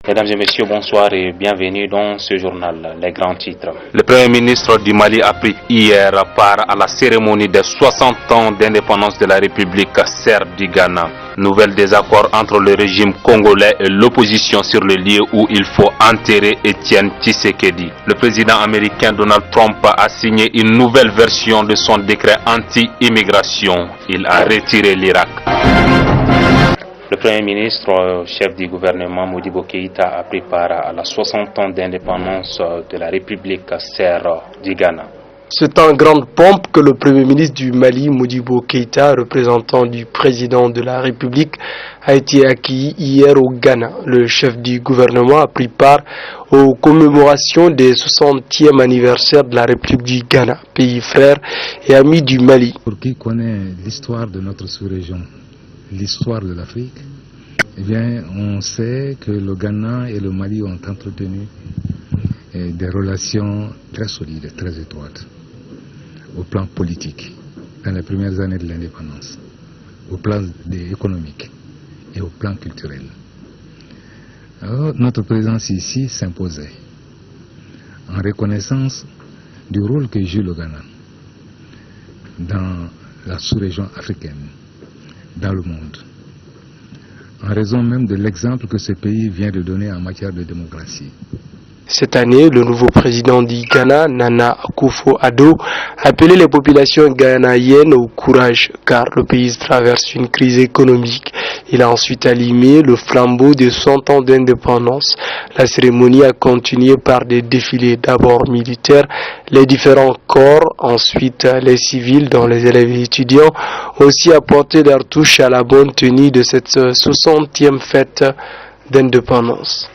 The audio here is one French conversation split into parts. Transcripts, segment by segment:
Mesdames et messieurs, bonsoir et bienvenue dans ce journal, les grands titres. Le Premier ministre du Mali a pris hier part à la cérémonie des 60 ans d'indépendance de la République serbe du Ghana. Nouvel désaccord entre le régime congolais et l'opposition sur le lieu où il faut enterrer Étienne Tshisekedi. Le président américain Donald Trump a signé une nouvelle version de son décret anti-immigration. Il a retiré l'Irak. Le Premier ministre, chef du gouvernement Modibo Keïta a pris part à la 60 ans d'indépendance de la République serbe du Ghana. C'est en grande pompe que le Premier ministre du Mali, Modibo Keïta, représentant du président de la République, a été accueilli hier au Ghana. Le chef du gouvernement a pris part aux commémorations des 60e anniversaire de la République du Ghana, pays frère et ami du Mali. Pour qui connaît l'histoire de notre sous-région, l'histoire de l'Afrique, eh bien, on sait que le Ghana et le Mali ont entretenu des relations très solides, très étroites, au plan politique, dans les premières années de l'indépendance, au plan économique et au plan culturel. Alors, notre présence ici s'imposait en reconnaissance du rôle que joue le Ghana dans la sous-région africaine, dans le monde, en raison même de l'exemple que ce pays vient de donner en matière de démocratie. Cette année, le nouveau président du Ghana, Nana Akufo-Addo, a appelé les populations ghanéennes au courage car le pays traverse une crise économique. Il a ensuite allumé le flambeau de 100 ans d'indépendance. La cérémonie a continué par des défilés d'abord militaires, les différents corps, ensuite les civils dont les élèves et étudiants ont aussi apporté leur touche à la bonne tenue de cette 60e fête d'indépendance.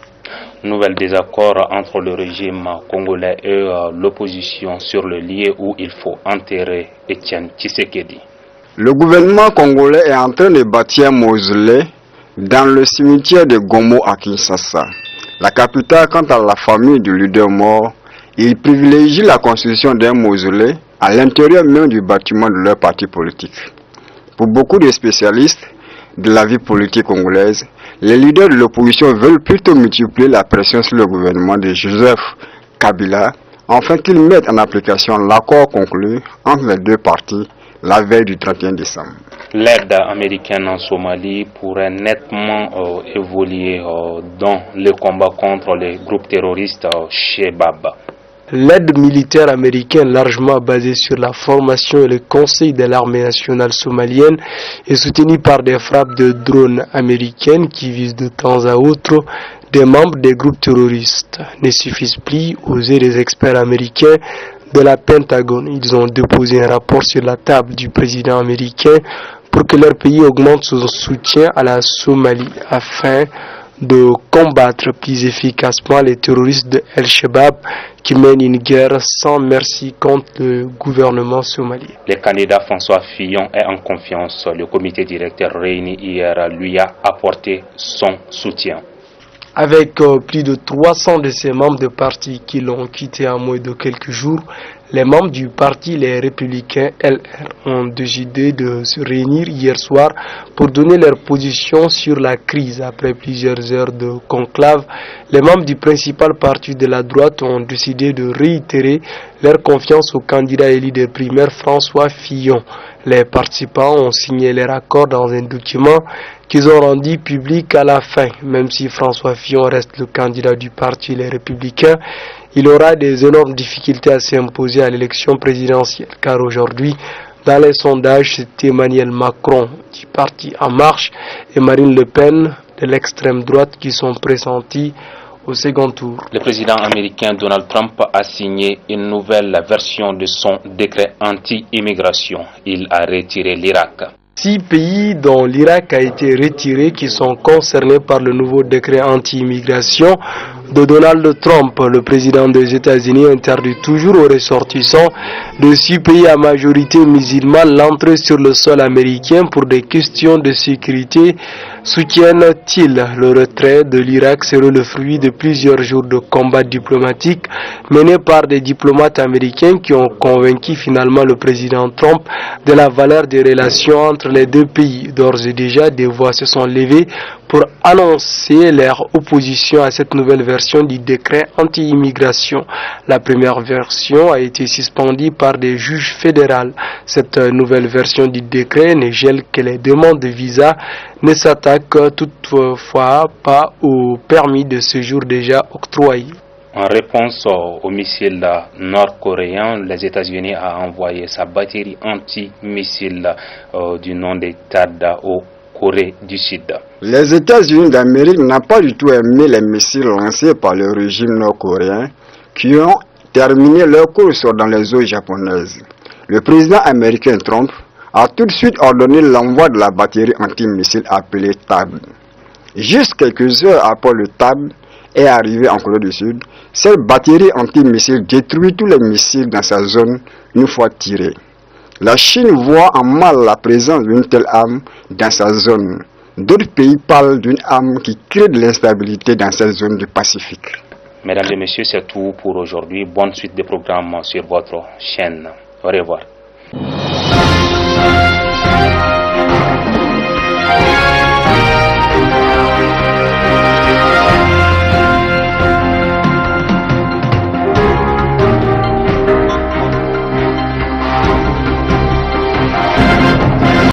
Nouvel désaccord entre le régime congolais et l'opposition sur le lieu où il faut enterrer Étienne Tshisekedi. Le gouvernement congolais est en train de bâtir un mausolée dans le cimetière de Gomo à Kinshasa. La capitale, quant à la famille du leader mort, ils privilégient la construction d'un mausolée à l'intérieur même du bâtiment de leur parti politique. Pour beaucoup de spécialistes de la vie politique congolaise, les leaders de l'opposition veulent plutôt multiplier la pression sur le gouvernement de Joseph Kabila afin qu'il mette en application l'accord conclu entre les deux parties la veille du 31 décembre. L'aide américaine en Somalie pourrait nettement évoluer dans le combat contre les groupes terroristes Shebab. L'aide militaire américaine, largement basée sur la formation et le conseil de l'armée nationale somalienne, est soutenue par des frappes de drones américaines qui visent de temps à autre des membres des groupes terroristes. Ne suffisent plus aux yeux des experts américains de la Pentagone. Ils ont déposé un rapport sur la table du président américain pour que leur pays augmente son soutien à la Somalie afin de combattre plus efficacement les terroristes de El-Shabaab qui mènent une guerre sans merci contre le gouvernement somalien. Le candidat François Fillon est en confiance. Le comité directeur réuni hier lui a apporté son soutien. Avec plus de 300 de ses membres de parti qui l'ont quitté en moins de quelques jours, les membres du parti Les Républicains LR ont décidé de se réunir hier soir pour donner leur position sur la crise. Après plusieurs heures de conclave, les membres du principal parti de la droite ont décidé de réitérer leur confiance au candidat élu des primaires François Fillon. Les participants ont signé leur accord dans un document qu'ils ont rendu public à la fin. Même si François Fillon reste le candidat du parti Les Républicains, il aura des énormes difficultés à s'imposer à l'élection présidentielle, car aujourd'hui, dans les sondages, c'est Emmanuel Macron du parti En Marche et Marine Le Pen de l'extrême droite qui sont pressentis au second tour. Le président américain Donald Trump a signé une nouvelle version de son décret anti-immigration. Il a retiré l'Irak. 6 pays dont l'Irak a été retiré qui sont concernés par le nouveau décret anti-immigration de Donald Trump. Le président des États-Unis interdit toujours aux ressortissants de 6 pays à majorité musulmane l'entrée sur le sol américain pour des questions de sécurité. Soutiennent-ils le retrait de l'Irak serait le fruit de plusieurs jours de combats diplomatiques menés par des diplomates américains qui ont convaincu finalement le président Trump de la valeur des relations entre les deux pays. D'ores et déjà, des voix se sont levées pour annoncer leur opposition à cette nouvelle version du décret anti-immigration. La première version a été suspendue par des juges fédéraux. Cette nouvelle version du décret ne gèle que les demandes de visa, ne s'attaque toutefois pas au permis de séjour déjà octroyé. En réponse au missile nord-coréen, les États-Unis ont envoyé sa batterie anti-missile du nom de THAAD au Corée du Sud. Les États-Unis d'Amérique n'ont pas du tout aimé les missiles lancés par le régime nord-coréen qui ont terminé leur course dans les eaux japonaises. Le président américain Trump a tout de suite ordonné l'envoi de la batterie anti-missile appelée THAAD. Juste quelques heures après le THAAD est arrivé en Corée du Sud, cette batterie anti-missile détruit tous les missiles dans sa zone une fois tirés. La Chine voit en mal la présence d'une telle arme dans sa zone. D'autres pays parlent d'une arme qui crée de l'instabilité dans cette zone du Pacifique. Mesdames et messieurs, c'est tout pour aujourd'hui. Bonne suite des programmes sur votre chaîne. Au revoir.